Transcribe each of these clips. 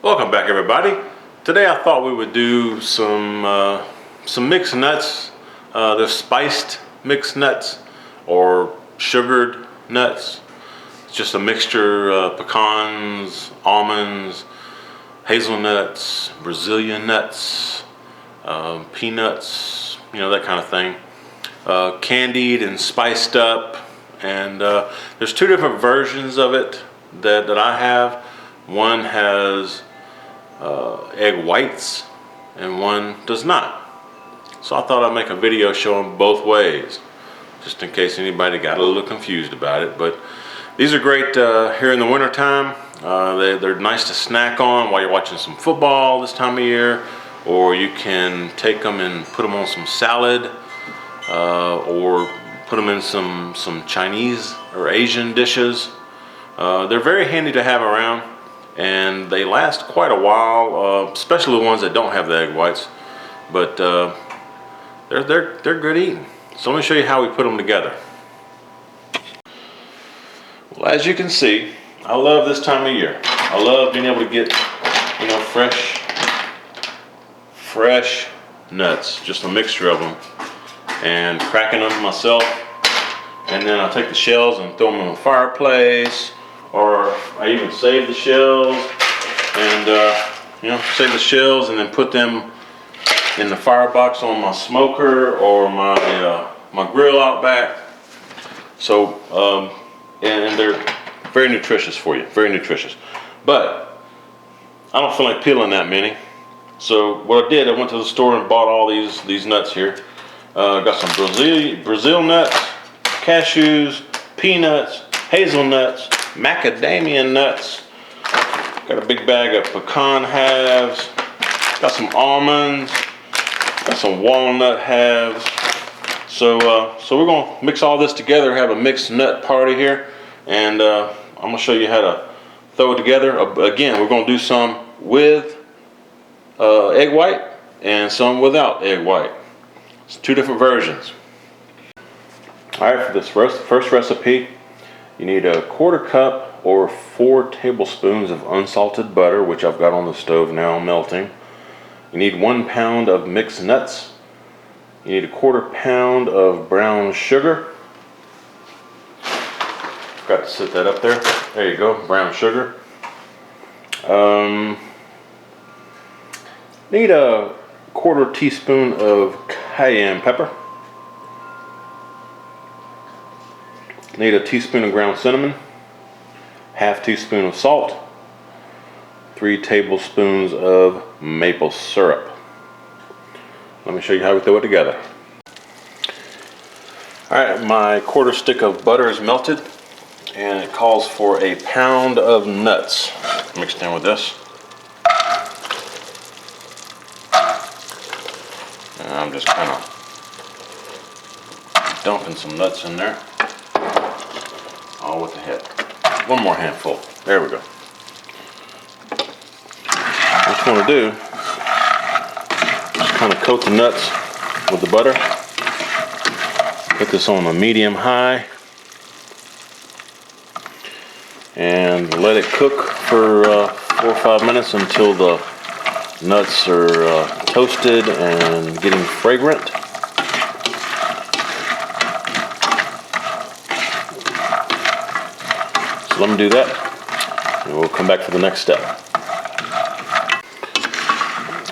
Welcome back, everybody. Today I thought we would do some mixed nuts. They're spiced mixed nuts or sugared nuts. It's just a mixture of pecans, almonds, hazelnuts, Brazilian nuts, peanuts, you know, that kind of thing. Candied and spiced up, and there's two different versions of it that I have. One has egg whites and one does not. So I thought I'd make a video showing both ways, just in case anybody got a little confused about it. But these are great here in the winter time. They're nice to snack on while you're watching some football this time of year, or you can take them and put them on some salad, or put them in some Chinese or Asian dishes. They're very handy to have around, and they last quite a while, especially the ones that don't have the egg whites. But they're good eating. So let me show you how we put them together. Well, as you can see, I love this time of year. I love being able to get, you know, fresh nuts, just a mixture of them, and cracking them myself. And then I take the shells and throw them in the fireplace, or I even save the shells and save the shells and then put them in the firebox on my smoker or my grill out back. So and they're very nutritious for you, very nutritious. But I don't feel like peeling that many. So what I did, I went to the store and bought all these nuts here. Got some Brazil nuts, cashews, peanuts, hazelnuts, macadamia nuts. Got a big bag of pecan halves. Got some almonds. Got some walnut halves. So we're gonna mix all this together, have a mixed nut party here, and I'm gonna show you how to throw it together. Again, we're gonna do some with egg white and some without egg white. It's two different versions. All right, for this first recipe, you need a 1/4 cup or 4 tablespoons of unsalted butter, which I've got on the stove now melting. You need 1 pound of mixed nuts. You need a 1/4 pound of brown sugar. Forgot to set that up there. There you go, brown sugar. Need a 1/4 teaspoon of cayenne pepper. Need a teaspoon of ground cinnamon, 1/2 teaspoon of salt, 3 tablespoons of maple syrup. Let me show you how we throw it together. Alright, my 1/4 stick of butter is melted, and it calls for 1 pound of nuts mixed in with this. And I'm just kind of dumping some nuts in there. All with the head. One more handful. There we go. What you want to do, just kind of coat the nuts with the butter. Put this on a medium-high and let it cook for 4 or 5 minutes until the nuts are toasted and getting fragrant. So let me do that, and we'll come back for the next step.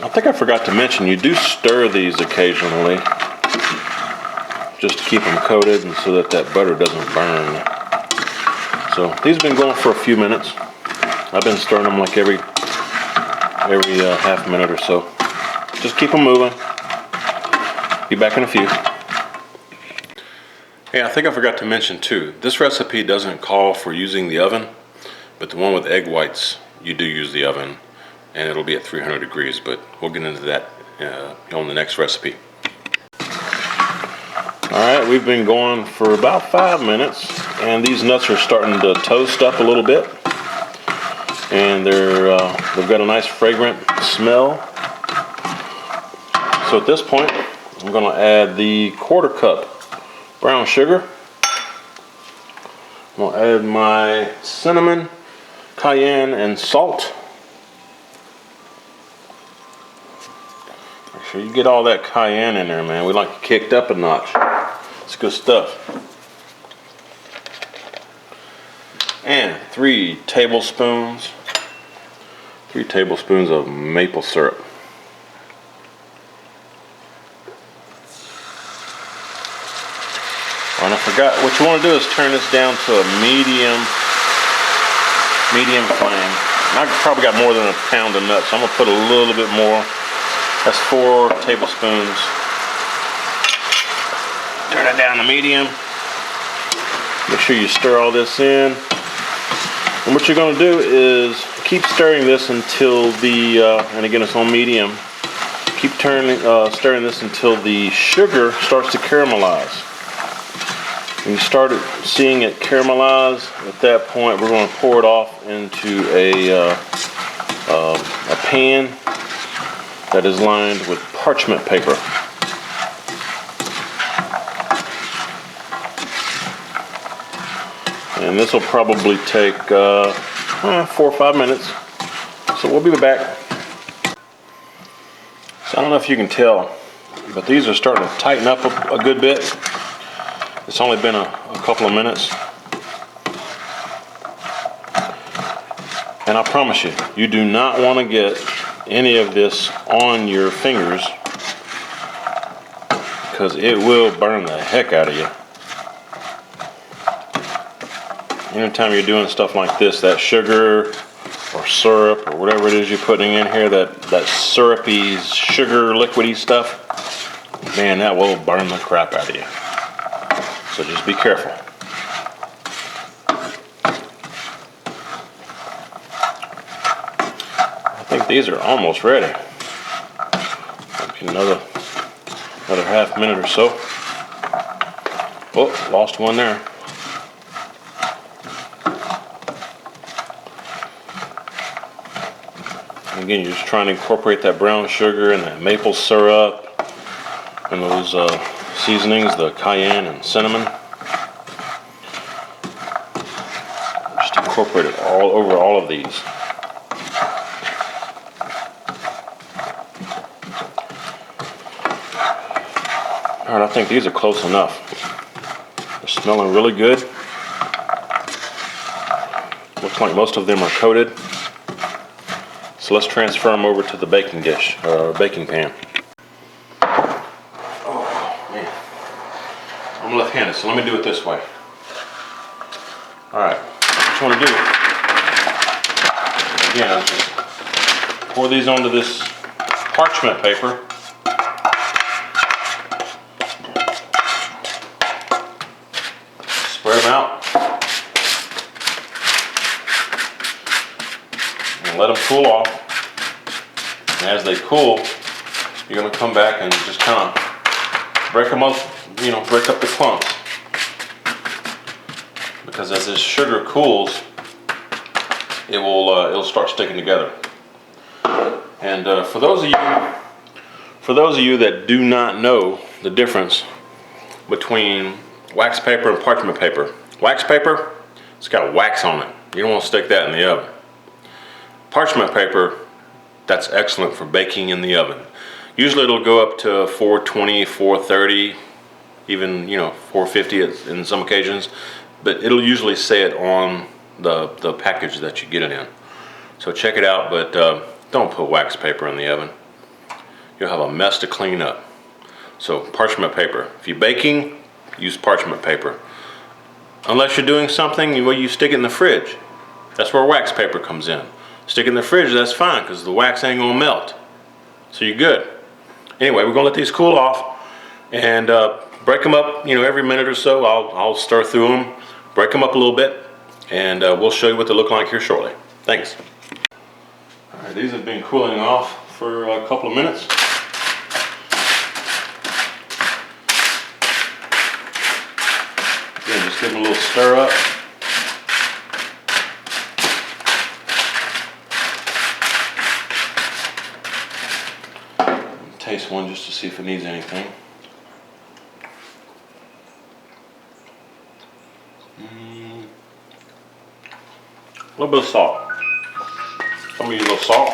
I think I forgot to mention, you do stir these occasionally, just to keep them coated and so that butter doesn't burn. So these have been going for a few minutes. I've been stirring them like every half minute or so. Just keep them moving. Be back in a few. Hey, I think I forgot to mention too, this recipe doesn't call for using the oven, but the one with egg whites, you do use the oven, and it'll be at 300 degrees, but we'll get into that on the next recipe. Alright, we've been going for about 5 minutes, and these nuts are starting to toast up a little bit, and they've got a nice fragrant smell. So at this point, I'm going to add the 1/4 cup brown sugar. I'm going to add my cinnamon, cayenne, and salt. sure you get all that cayenne in there, man. We like it kicked up a notch. It's good stuff. And 3 tablespoons of maple syrup. And I forgot, what you want to do is turn this down to a medium flame. And I probably got more than a pound of nuts, so I'm gonna put a little bit more. That's 4 tablespoons. Turn it down to medium. Make sure you stir all this in. And what you're gonna do is keep stirring this until and again it's on medium. Keep stirring this until the sugar starts to caramelize. When you start seeing it caramelize, at that point we're going to pour it off into a pan that is lined with parchment paper. And this will probably take 4 or 5 minutes. So we'll be back. So I don't know if you can tell, but these are starting to tighten up a good bit. It's only been a couple of minutes. And I promise you, you do not want to get any of this on your fingers because it will burn the heck out of you. Anytime you're doing stuff like this, that sugar or syrup or whatever it is you're putting in here, that syrupy, sugar, liquidy stuff, man, that will burn the crap out of you. So just be careful. I think these are almost ready. Maybe another half minute or so. Oh, lost one there. And again, you're just trying to incorporate that brown sugar and that maple syrup and those seasonings, the cayenne and cinnamon. Just incorporate it all over all of these. Alright, I think these are close enough. They're smelling really good. Looks like most of them are coated. So let's transfer them over to the baking dish, or baking pan. I'm left-handed, so let me do it this way. Alright, what you want to do, again, I'll just pour these onto this parchment paper. Spread them out. And let them cool off. And as they cool, you're going to come back and just kind of break them up. Break up the clumps, because as this sugar cools, it'll start sticking together. And for those of you that do not know the difference between wax paper and parchment paper, wax paper, it's got wax on it. You don't want to stick that in the oven. Parchment paper, that's excellent for baking in the oven. Usually it'll go up to 420, 430. Even 450 in some occasions, but it'll usually say it on the package that you get it in. So check it out, but don't put wax paper in the oven. You'll have a mess to clean up. So parchment paper. If you're baking, use parchment paper. Unless you're doing something where you stick it in the fridge. That's where wax paper comes in. Stick it in the fridge, that's fine, because the wax ain't gonna melt. So you're good. Anyway, we're gonna let these cool off and break them up, every minute or so. I'll stir through them, break them up a little bit, and we'll show you what they look like here shortly. Thanks. All right, these have been cooling off for a couple of minutes. Again, just give them a little stir up. Taste one just to see if it needs anything. A little bit of salt. Some of you a little salt.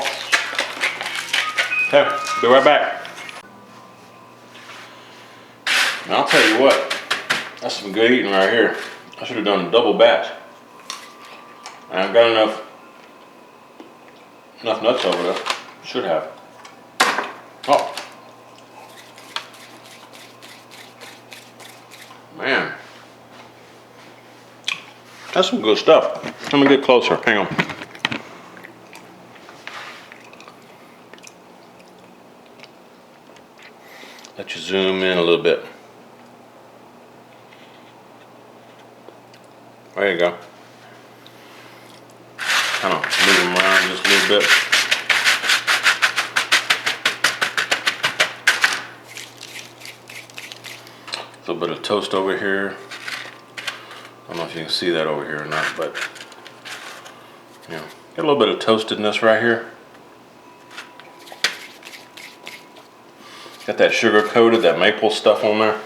Okay, be right back. And I'll tell you what, that's some good eating right here. I should have done a double batch. And I've got enough nuts over there. Should have. Oh. Man. That's some good stuff. Let me get closer. Hang on. Let you zoom in a little bit. There you go. Kind of move them around just a little bit. A little bit of toast over here. I don't know if you can see that over here or not, but you know, get a little bit of toastedness right here. Got that sugar coated, that maple stuff on there.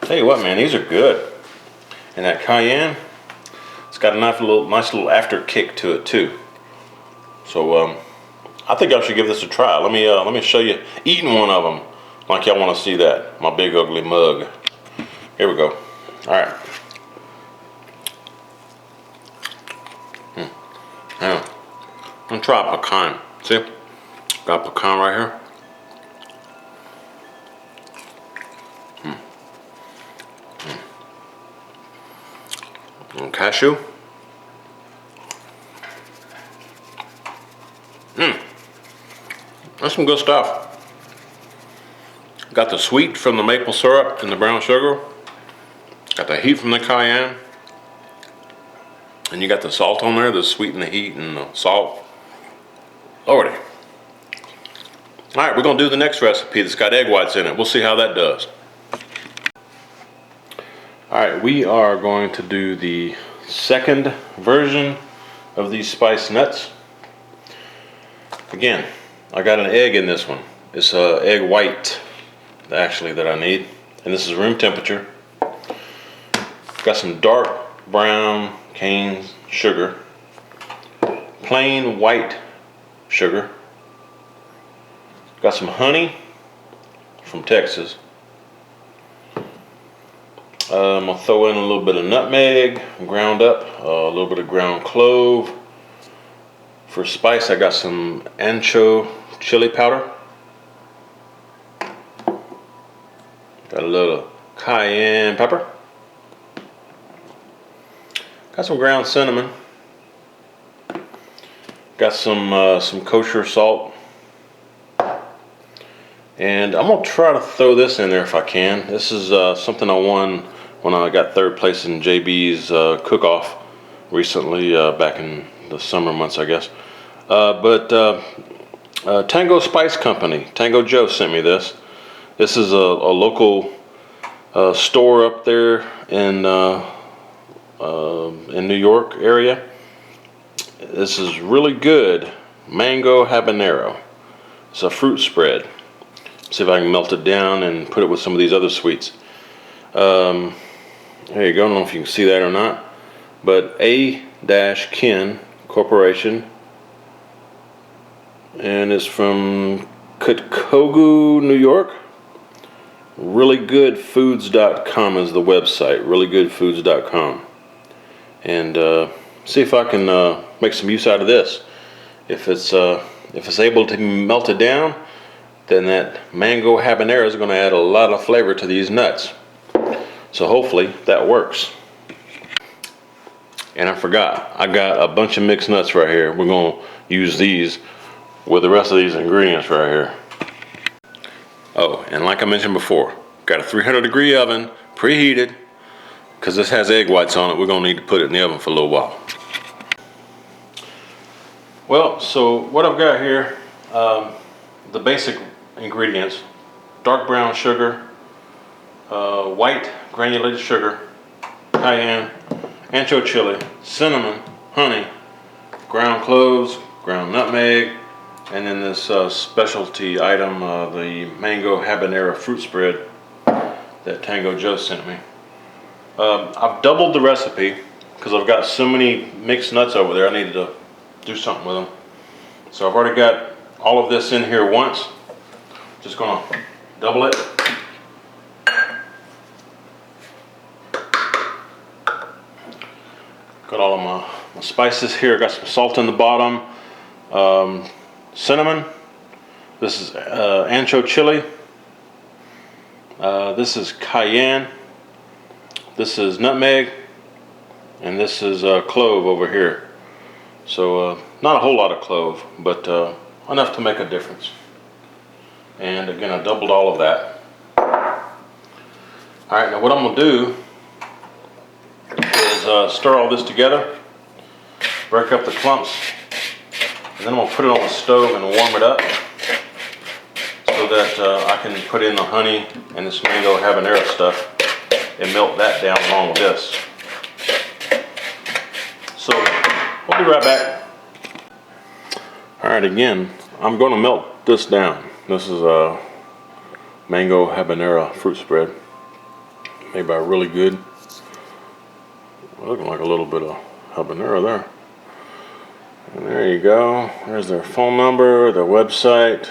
Tell you what, man, these are good. And that cayenne, it's got a nice little after kick to it too. So I think I should give this a try. Let me show you eating one of them, like y'all want to see that. My big ugly mug. Here we go. All right. Now, I'm gonna try pecan. See, got pecan right here. And cashew. That's some good stuff. Got the sweet from the maple syrup and the brown sugar. Got the heat from the cayenne. And you got the salt on there, the sweet and the heat and the salt. Lordy. All right, we're gonna do the next recipe that's got egg whites in it. We'll see how that does. All right, we are going to do the second version of these spiced nuts. Again, I got an egg in this one. It's egg white, actually, that I need. And this is room temperature. Got some dark brown cane sugar. Plain white sugar. Got some honey from Texas. I'm gonna throw in a little bit of nutmeg, ground up, a little bit of ground clove. For spice, I got some ancho chili powder. Got a little cayenne pepper. Got some ground cinnamon. Got some kosher salt. And I'm gonna try to throw this in there if I can. This is something I won when I got third place in JB's cook-off recently, back in the summer months, I guess. Tango Spice Company, Tango Joe sent me this. This is a local store up there in New York area. This is really good. Mango habanero. It's a fruit spread. See if I can melt it down and put it with some of these other sweets. There you go. I don't know if you can see that or not. But A-Kin Corporation. And it's from Kotkogu, New York. Reallygoodfoods.com is the website. Reallygoodfoods.com. And see if I can make some use out of this. If it's able to be melted down, then that mango habanero is going to add a lot of flavor to these nuts. So hopefully that works. And I forgot, I got a bunch of mixed nuts right here. We're going to use these with the rest of these ingredients right here. Oh, and like I mentioned before, got a 300-degree oven, preheated. Because this has egg whites on it, we're going to need to put it in the oven for a little while. Well, so what I've got here, the basic ingredients: dark brown sugar, white granulated sugar, cayenne, ancho chili, cinnamon, honey, ground cloves, ground nutmeg, and then this specialty item, the mango habanero fruit spread that Tango Joe sent me. I've doubled the recipe because I've got so many mixed nuts over there. I needed to do something with them. So I've already got all of this in here once. Just gonna double it all of my spices here. I got some salt in the bottom, cinnamon. This is ancho chili. This is cayenne. This is nutmeg. And this is clove over here. So not a whole lot of clove, but enough to make a difference. And again, I doubled all of that. All right, now what I'm gonna do is stir all this together, break up the clumps, and then I'm gonna put it on the stove and warm it up so that I can put in the honey and this mango habanero stuff and melt that down along with this. So we'll be right back. All right, again, I'm gonna melt this down. This is a mango habanero fruit spread made by Really Good. Looking like a little bit of habanero there. And there you go. There's their phone number, their website,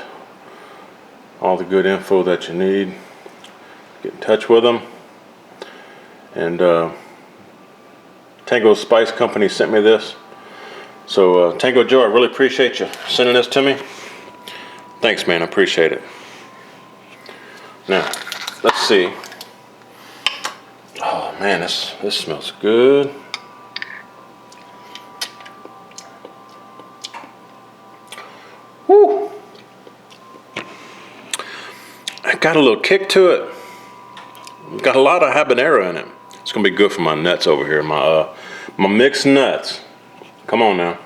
all the good info that you need. Get in touch with them. And Tango Spice Company sent me this. So Tango Joe, I really appreciate you sending this to me. Thanks, man, I appreciate it. Now, let's see. Oh man, this smells good. Woo! It got a little kick to it. Got a lot of habanero in it. It's gonna be good for my nuts over here, my mixed nuts. Come on now.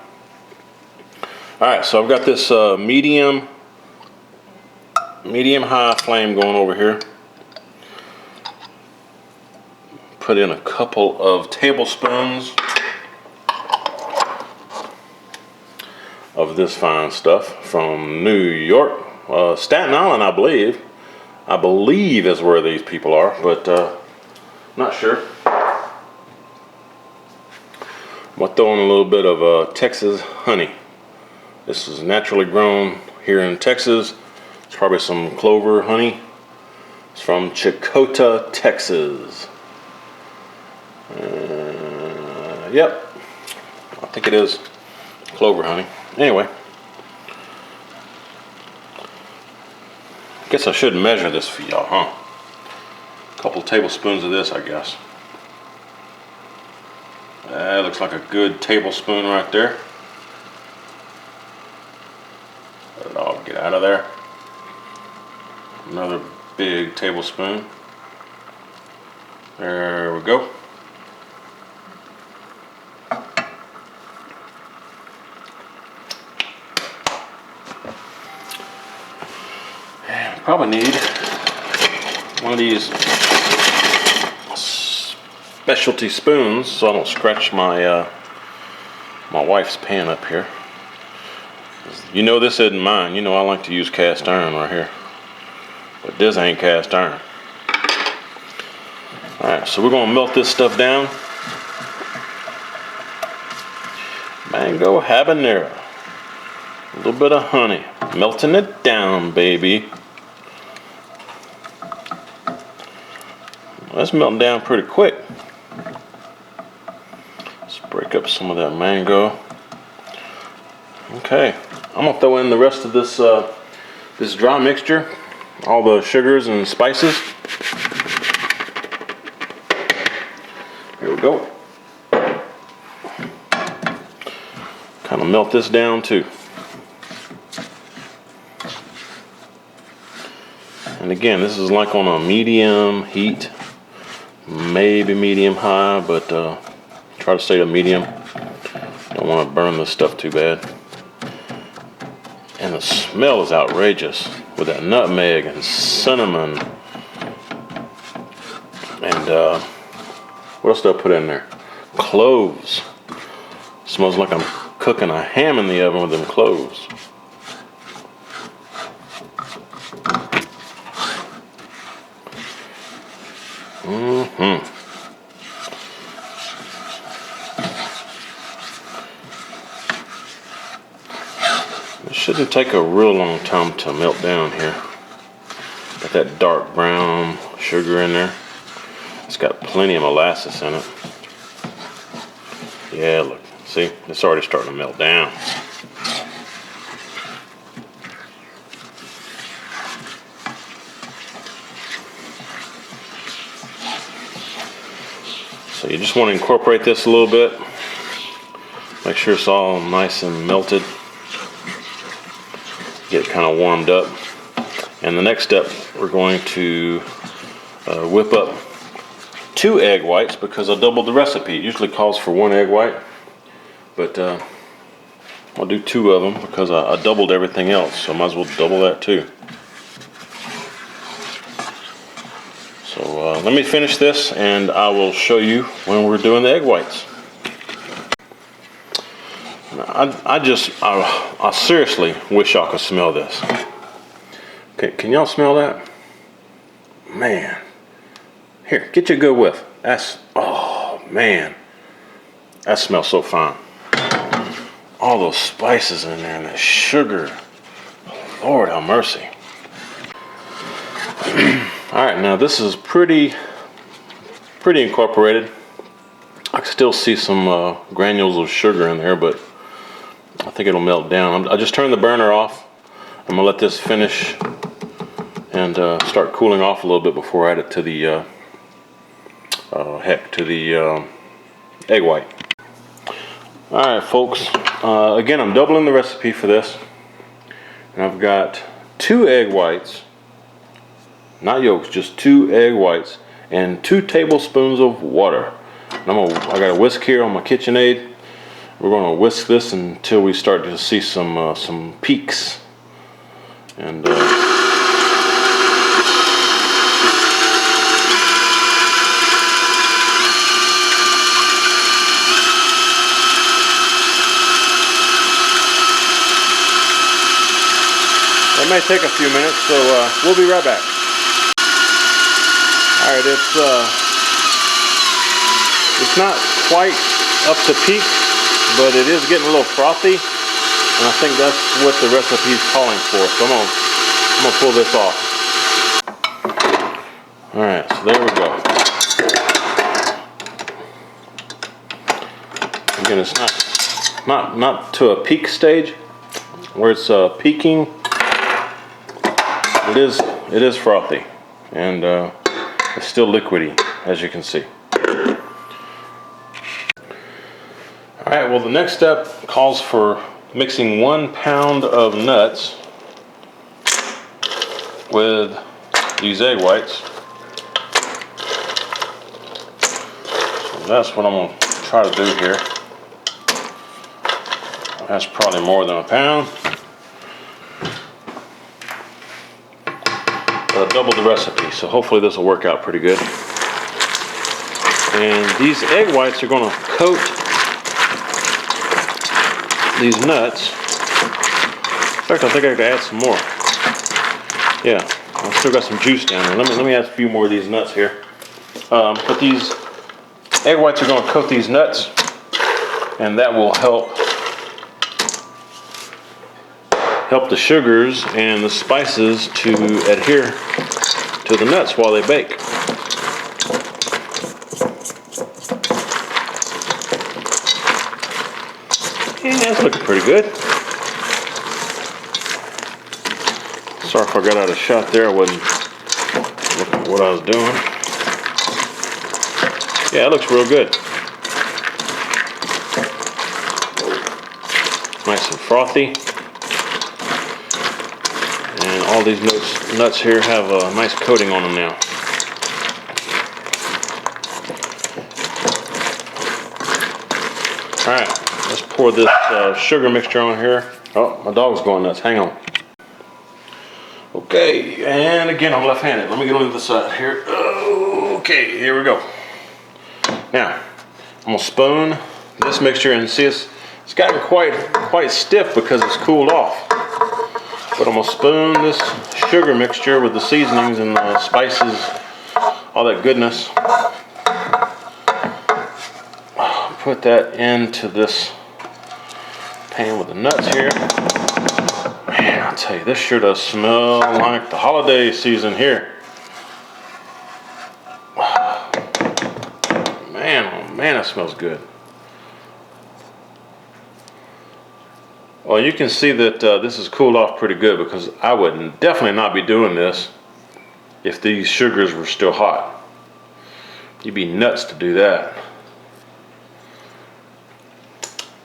All right, so I've got this medium high flame going over here. Put in a couple of tablespoons of this fine stuff from New York, Staten Island, I believe. I believe is where these people are, but not sure. I'm gonna throw in a little bit of Texas honey. This is naturally grown here in Texas. It's probably some clover honey. It's from Chicota, Texas. Yep, I think it is clover honey. Anyway, guess I should measure this for y'all, huh? A couple tablespoons of this, I guess. That looks like a good tablespoon right there. Let it all get out of there. Another big tablespoon. There we go. Probably need one of these specialty spoons so I don't scratch my my wife's pan up here. You know this isn't mine. You know I like to use cast iron right here, but this ain't cast iron. All right, so we're gonna melt this stuff down. Mango habanero, a little bit of honey, melting it down, baby. That's melting down pretty quick. Let's break up some of that mango. Okay, I'm gonna throw in the rest of this this dry mixture, all the sugars and spices. Here we go. Kind of melt this down too. And again, this is like on a medium heat. Maybe medium high, but try to stay a medium. Don't want to burn this stuff too bad. And the smell is outrageous with that nutmeg and cinnamon. And what else did I put in there? Cloves. Smells like I'm cooking a ham in the oven with them cloves. It shouldn't take a real long time to melt down here. Got that dark brown sugar in there. It's got plenty of molasses in it. Yeah, look, see, it's already starting to melt down. So you just want to incorporate this a little bit. Make sure it's all nice and melted. Get it kind of warmed up. And the next step, we're going to whip up 2 egg whites because I doubled the recipe. It usually calls for 1 egg white, but I'll do 2 of them because I doubled everything else, so I might as well double that too. So let me finish this and I will show you when we're doing the egg whites. I seriously wish y'all could smell this. Okay, can y'all smell that? Man. Here, get you a good whiff. Oh man. That smells so fine. All those spices in there and that sugar. Lord have mercy. Alright, now this is pretty incorporated. I can still see some granules of sugar in there, but I think it'll melt down. I just turned the burner off. I'm gonna let this finish and start cooling off a little bit before I add it to the egg white. Alright folks, again I'm doubling the recipe for this, and I've got 2 egg whites, not yolks, just 2 egg whites and 2 tablespoons of water. And I got a whisk here on my KitchenAid. We're going to whisk this until we start to see some peaks. And they may take a few minutes, so we'll be right back. All right, it's not quite up to peak, but it is getting a little frothy, and I think that's what the recipe is calling for. So I'm gonna pull this off. All right, so there we go. Again, it's not to a peak stage where it's peaking. It is frothy, and it's still liquidy, as you can see. Alright, well the next step calls for mixing 1 pound of nuts with these egg whites. So that's what I'm going to try to do here. That's probably more than 1 pound. But I doubled the recipe, so hopefully this will work out pretty good. And these egg whites are going to coat these nuts. In fact, I think I could add some more. Yeah, I've still got some juice down there. Let me add a few more of these nuts here. But these egg whites are going to coat these nuts, and that will help the sugars and the spices to adhere to the nuts while they bake. And that's looking pretty good. Sorry if I got out of shot there. I wasn't looking at what I was doing. Yeah, it looks real good. Nice and frothy. And all these nuts here have a nice coating on them now. Alright, let's pour this sugar mixture on here. Oh, my dog's going nuts. Hang on. Okay, and again, I'm left-handed. Let me get on the side here. Okay, here we go. Now, I'm going to spoon this mixture, and see it's gotten quite stiff because it's cooled off. But I'm going to spoon this sugar mixture with the seasonings and the spices, all that goodness. Put that into this pan with the nuts here. Man, I'll tell you, this sure does smell like the holiday season here. Man, oh man, that smells good. Well, you can see that this has cooled off pretty good, because I would definitely not be doing this if these sugars were still hot. You'd be nuts to do that.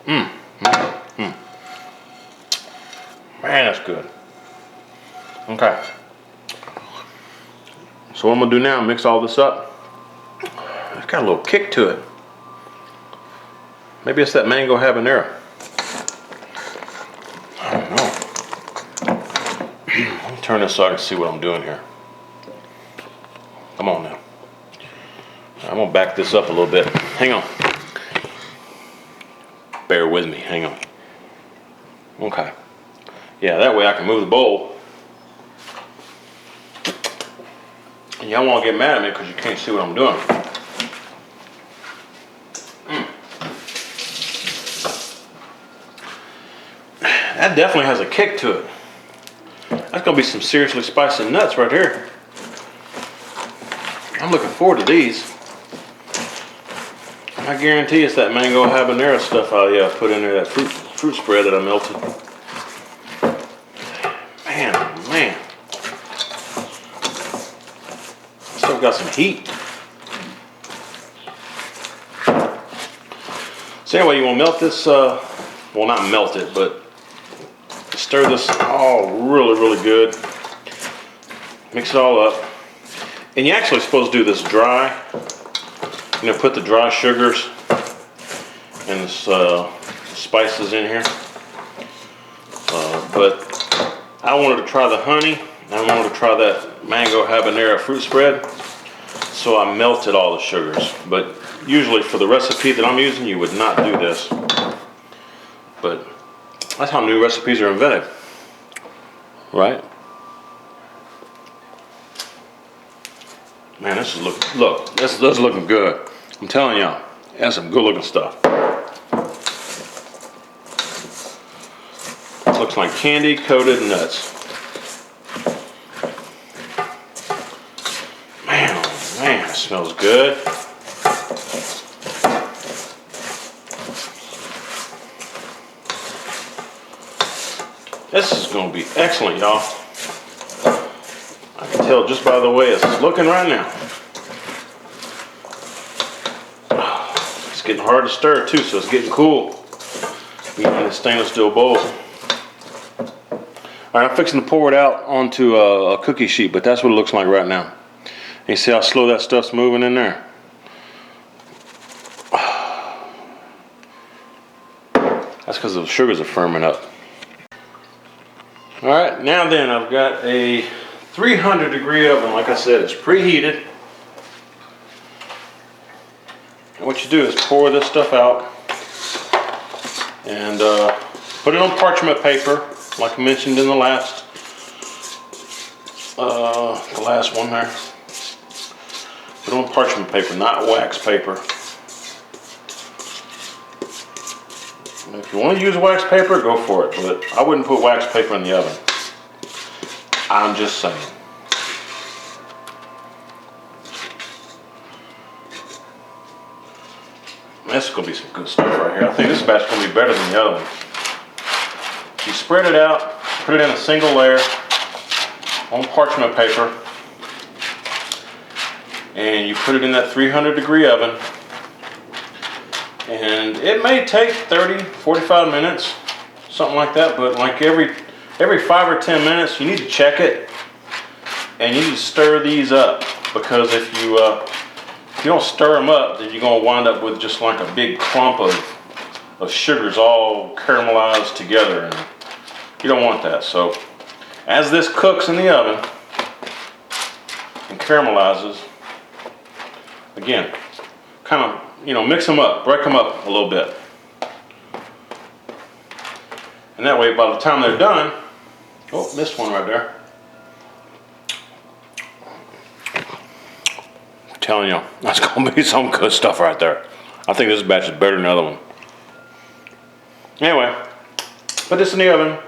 Man, that's good. Okay. So what I'm gonna do now, mix all this up. It's got a little kick to it. Maybe it's that mango habanero. I don't know. Let me turn this so I can see what I'm doing here. Come on now. I'm gonna back this up a little bit. Hang on. Bear with me, hang on. Okay. Yeah, that way I can move the bowl. And y'all won't get mad at me because you can't see what I'm doing. That definitely has a kick to it. That's gonna be some seriously spicy nuts right here. I'm looking forward to these. I guarantee it's that mango habanero stuff I put in there, that fruit spread that I melted. Man, oh man. Still got some heat. So anyway, you want to melt this, well, not melt it, but stir this all really good. Mix it all up. And you're actually supposed to do this dry. You know, put the dry sugars and the spices in here. But I wanted to try the honey. I wanted to try that mango habanero fruit spread. So I melted all the sugars. But usually for the recipe that I'm using, you would not do this. But that's how new recipes are invented. Right? Man, this is this is looking good. I'm telling y'all, that's some good looking stuff. Looks like candy coated nuts. Man, oh man, it smells good. This is going to be excellent, y'all. I can tell just by the way it's looking right now. It's getting hard to stir too, so it's getting cool. In the stainless steel bowl. Alright, I'm fixing to pour it out onto a cookie sheet, but that's what it looks like right now. And you see how slow that stuff's moving in there? That's because the sugars are firming up. Alright, now then, I've got a 300-degree oven. Like I said, it's preheated. And what you do is pour this stuff out and put it on parchment paper, like I mentioned in the last one there. Put it on parchment paper, not wax paper. And if you want to use wax paper, go for it, but I wouldn't put wax paper in the oven. I'm just saying. This is going to be some good stuff right here. I think this batch is going to be better than the other one. You spread it out, put it in a single layer on parchment paper, and you put it in that 300-degree oven. And it may take 30, 45 minutes, something like that, but like every 5 or 10 minutes, you need to check it, and you need to stir these up, because if you don't stir them up, then you're going to wind up with just like a big clump of sugars all caramelized together, and you don't want that. So as this cooks in the oven and caramelizes, again, kind of, you know, mix them up, break them up a little bit. And that way, by the time they're done, oh, missed one right there. I'm telling you, that's going to be some good stuff right there. I think this batch is better than the other one. Anyway, put this in the oven.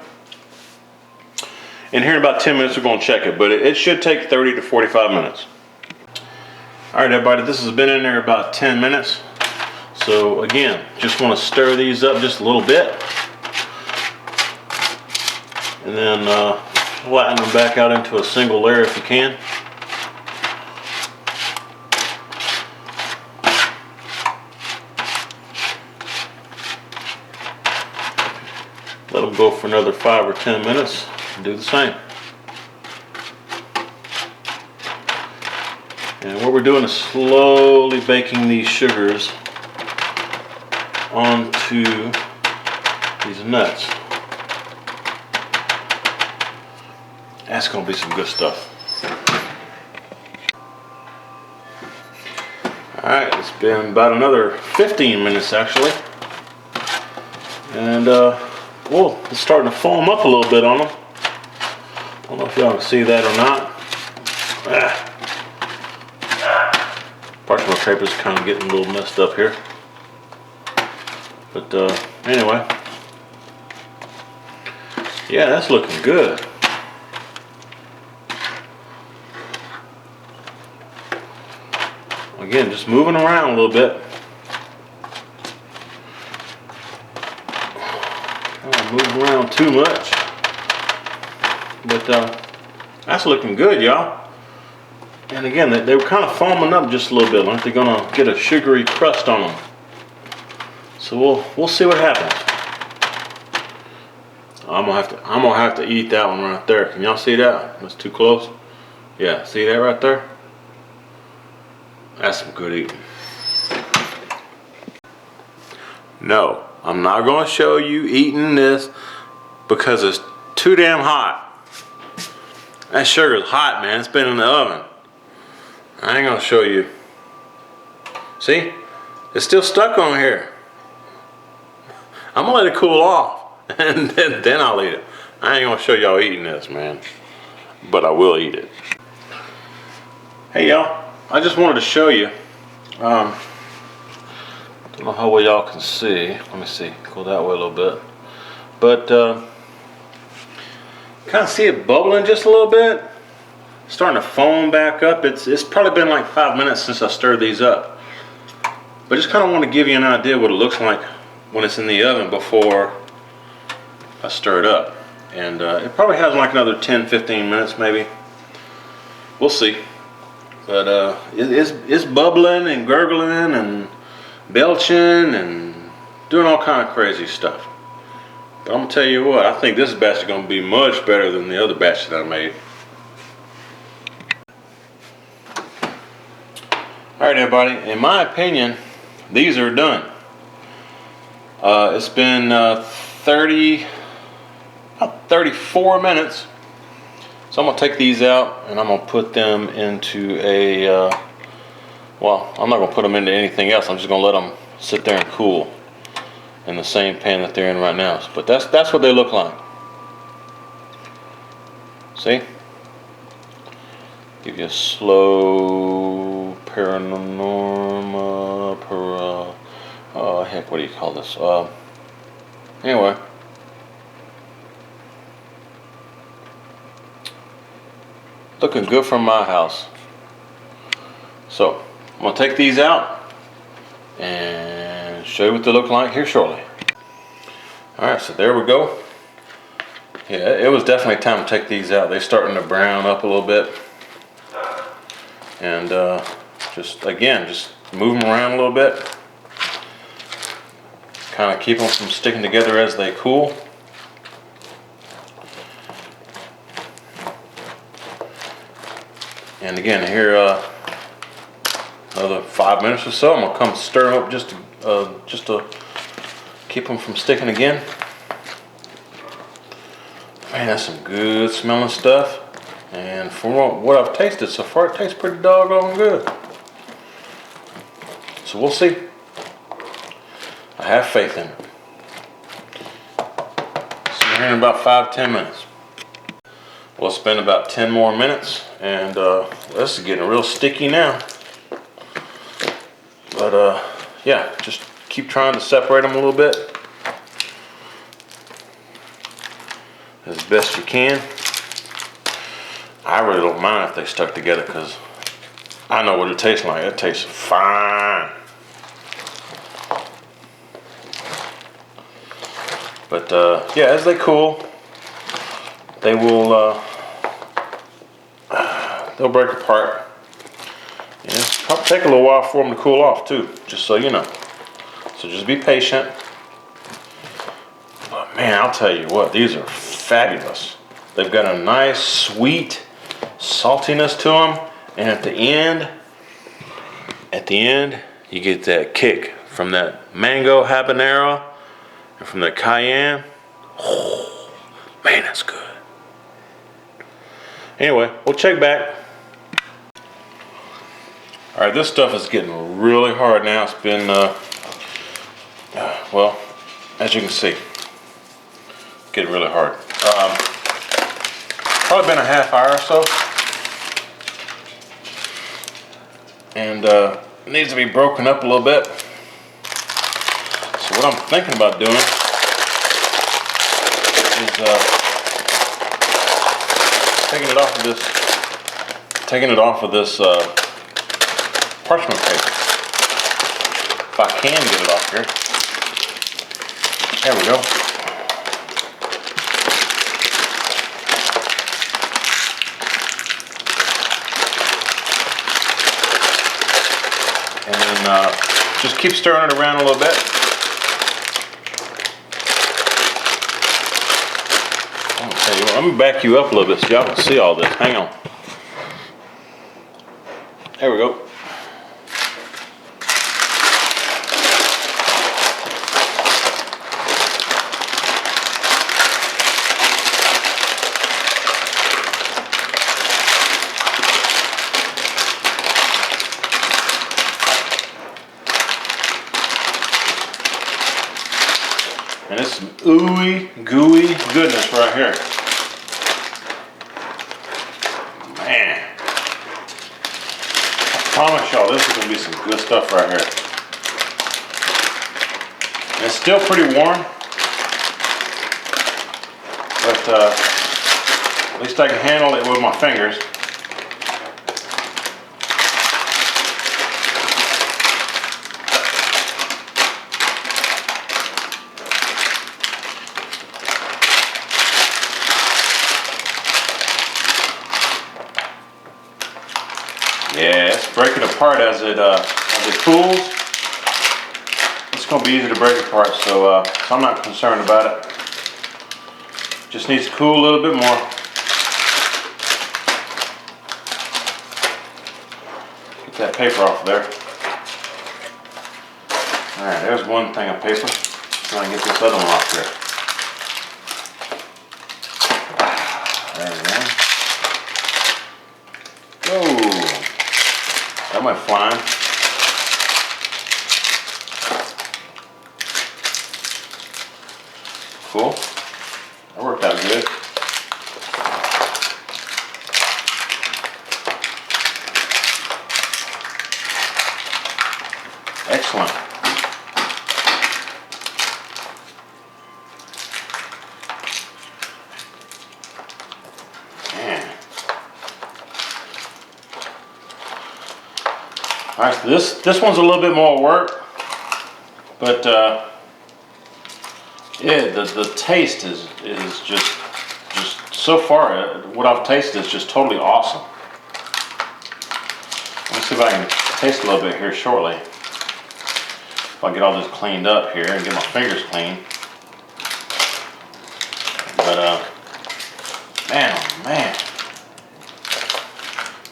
And here in about 10 minutes, we're going to check it, but it should take 30 to 45 minutes. All right, everybody, this has been in there about 10 minutes. So again, just want to stir these up just a little bit. and then flatten them back out into a single layer if you can. Let them go for another 5 or 10 minutes and do the same. And what we're doing is slowly baking these sugars onto these nuts. That's going to be some good stuff. Alright, it's been about another 15 minutes actually. And well, it's starting to foam up a little bit on them. I don't know if y'all can see that or not. Parchment paper is kind of getting a little messed up here. But anyway. Yeah, that's looking good. Again, just moving around a little bit. Don't move around too much. But that's looking good, y'all. And again, they were kind of foaming up just a little bit. Like they're gonna get a sugary crust on them. So we'll see what happens. I'm gonna have to eat that one right there. Can y'all see that? That's too close. Yeah, see that right there? That's some good eating. No, I'm not gonna show you eating this because it's too damn hot. That sugar's hot, man. It's been in the oven. I ain't gonna show you. See? It's still stuck on here. I'm gonna let it cool off and then I'll eat it. I ain't gonna show y'all eating this, man. But I will eat it. Hey y'all, I just wanted to show you. Don't know how well y'all can see. Let me see. Go that way a little bit. But kind of see it bubbling just a little bit. Starting to foam back up. It's probably been like 5 minutes since I stirred these up. But just kind of want to give you an idea what it looks like when it's in the oven before I stir it up. And it probably has like another 10-15 minutes maybe. We'll see. But it's bubbling and gurgling and belching and doing all kind of crazy stuff. But I'm gonna tell you what, I think this batch is gonna be much better than the other batch that I made. Alright everybody, in my opinion, these are done. It's been about 34 minutes. So I'm going to take these out and I'm going to put them into a, well, I'm not going to put them into anything else. I'm just going to let them sit there and cool in the same pan that they're in right now. But that's what they look like. See? Give you a slow heck, what do you call this? Anyway. Looking good from my house. So I'm gonna take these out and show you what they look like here shortly. Alright, so there we go. Yeah, it was definitely time to take these out. They're starting to brown up a little bit. And just move them around a little bit. Kind of keep them from sticking together as they cool. And again, here another 5 minutes or so. I'm gonna come stir them up just to keep them from sticking again. Man, that's some good smelling stuff. And from what I've tasted so far, it tastes pretty doggone good. So we'll see. I have faith in it. See you here in about 5-10 minutes. We'll spend about 10 more minutes, and this is getting real sticky now. But yeah, just keep trying to separate them a little bit as best you can. I really don't mind if they stuck together because I know what it tastes like. It tastes fine. But yeah, as they cool, they will they'll break apart. And it's probably take a little while for them to cool off too, just so you know. So just be patient. But man, I'll tell you what, these are fabulous. They've got a nice sweet saltiness to them, and at the end, you get that kick from that mango habanero and from that cayenne. Oh, man, that's good. Anyway, we'll check back. All right, this stuff is getting really hard now. It's been, well, as you can see, getting really hard. Probably been a half hour or so. And it needs to be broken up a little bit. So what I'm thinking about doing is taking it off of this parchment paper. If I can get it off here. There we go. And then just keep stirring it around a little bit. I'm gonna tell you what, let me back you up a little bit so y'all can see all this. Hang on. There we go. And it's some ooey gooey goodness right here. Man. I promise y'all this is going to be some good stuff right here. And it's still pretty warm. But at least I can handle it with my fingers. Yeah, it's breaking apart as it cools. It's going to be easy to break apart, so I'm not concerned about it. Just needs to cool a little bit more. Get that paper off there. Alright, there's one thing of paper. Try and get this other one off here. There we go. Oh, that went flying. Cool. That worked out good. Excellent. Man. All right, so this one's a little bit more work, but yeah, the taste is just so far what I've tasted is just totally awesome. Let's see if I can taste a little bit here shortly. If I get all this cleaned up here and get my fingers clean. But man, oh man,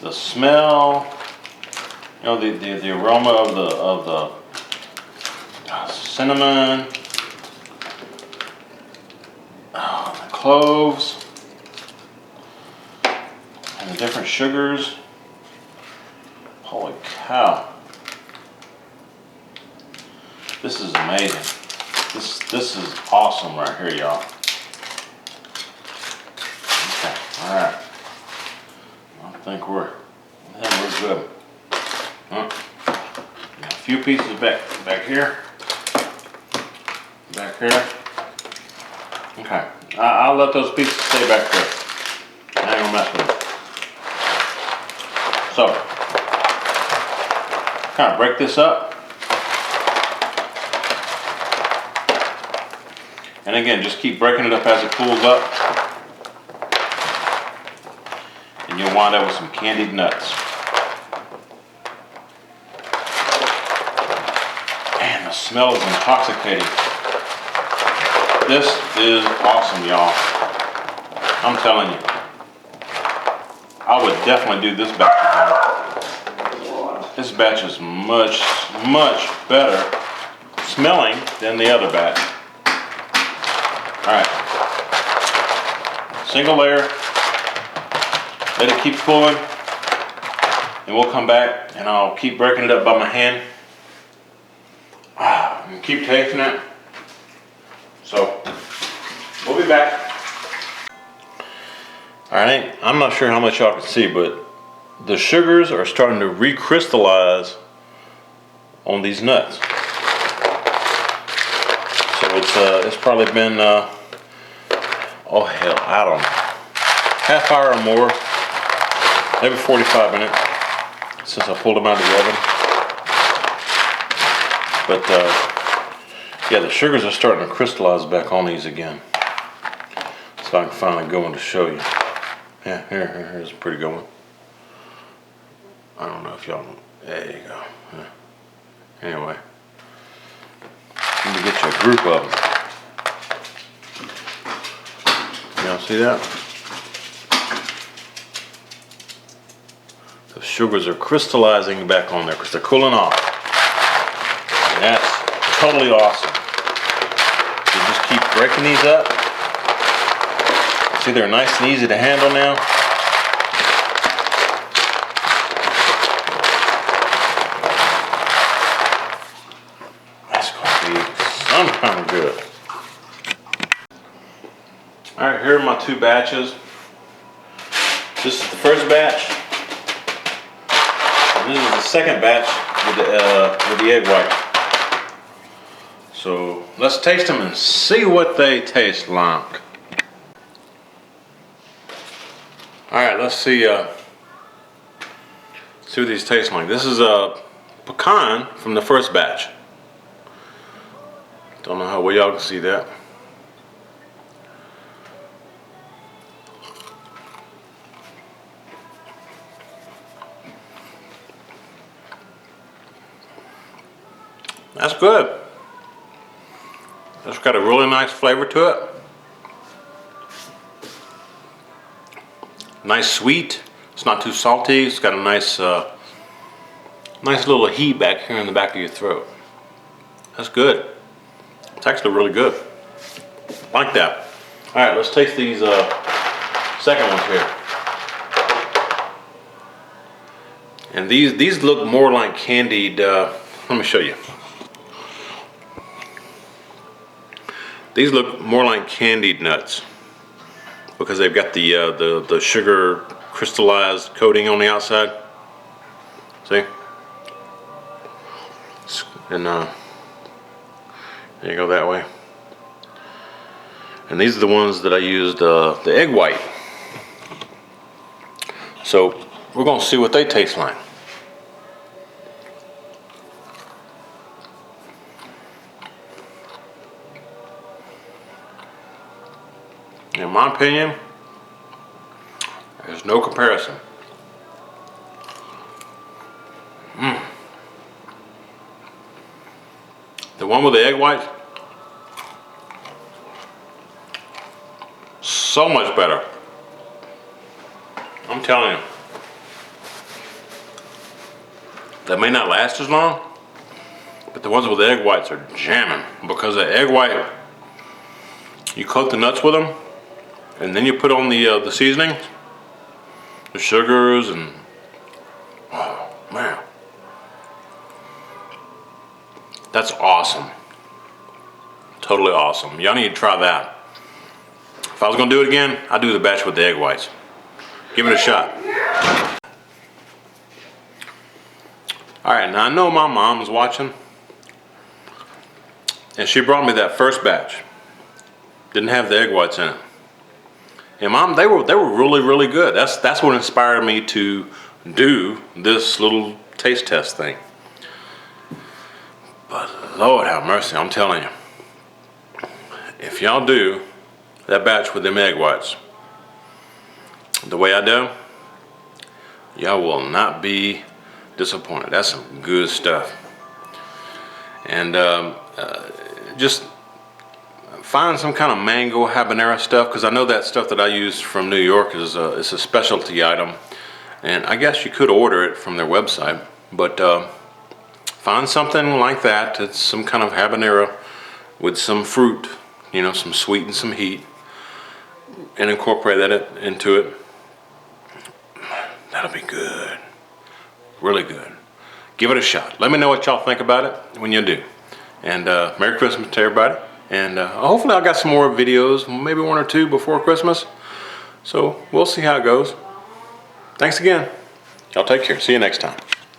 the smell, you know, the aroma of the cinnamon, the cloves, and the different sugars. Holy cow. This is amazing. This is awesome right here, y'all. Okay, alright. I think we're good. Got a few pieces back here. Back here. Okay. I'll let those pieces stay back there. I ain't gonna mess with them. So, kind of break this up. And again, just keep breaking it up as it cools up. and you'll wind up with some candied nuts. And the smell is intoxicating. This is awesome, y'all. I'm telling you. I would definitely do this batch again. This batch is much, much better smelling than the other batch. Alright. Single layer. Let it keep cooling. And we'll come back and I'll keep breaking it up by my hand. And keep tasting it. So, we'll be back. Alright, I'm not sure how much y'all can see, but the sugars are starting to recrystallize on these nuts. So it's probably been, oh hell, I don't know, half hour or more, maybe 45 minutes since I pulled them out of the oven. But yeah, the sugars are starting to crystallize back on these again. So I can finally go in to show you. Yeah, here's a pretty good one. I don't know if y'all, there you go. Yeah. Anyway, let me get you a group of them. Y'all see that? The sugars are crystallizing back on there because they're cooling off. And that's totally awesome. So just keep breaking these up. See, they're nice and easy to handle now. That's going to be some kind of good. Alright, here are my two batches. This is the first batch. And this is the second batch with the egg white. So let's taste them and see what they taste like. Alright, let's see what these taste like. This is a pecan from the first batch. Don't know how well y'all can see that. That's good. It's got a really nice flavor to it. Nice sweet. It's not too salty. It's got a nice, nice little heat back here in the back of your throat. That's good. It's actually really good. Like that. All right, let's taste these second ones here. And these look more like candied. Let me show you. These look more like candied nuts because they've got the sugar crystallized coating on the outside. See? And there you go that way. And these are the ones that I used the egg white. So we're gonna see what they taste like. In my opinion, there's no comparison. The one with the egg white, so much better. I'm telling you. They may not last as long, but the ones with the egg whites are jamming because the egg white, you coat the nuts with them, and then you put on the seasoning, the sugars, and oh man, that's awesome. Totally awesome. Y'all need to try that. If I was gonna do it again, I'd do the batch with the egg whites. Give it a shot. All right, now I know my mom's watching, and she brought me that first batch. Didn't have the egg whites in it. And Mom, they were really, really good. That's what inspired me to do this little taste test thing. But Lord have mercy, I'm telling you, if y'all do that batch with them egg whites the way I do, Y'all will not be disappointed. That's some good stuff. And just find some kind of mango habanero stuff, because I know that stuff that I use from New York is it's a specialty item, and I guess you could order it from their website. But find something like that. It's some kind of habanero with some fruit, you know, some sweet and some heat, and incorporate that into it. That'll be good. Really good. Give it a shot. Let me know what y'all think about it when you do. And Merry Christmas to everybody. And hopefully I got some more videos, maybe 1 or 2 before Christmas. So we'll see how it goes. Thanks again. Y'all take care. See you next time.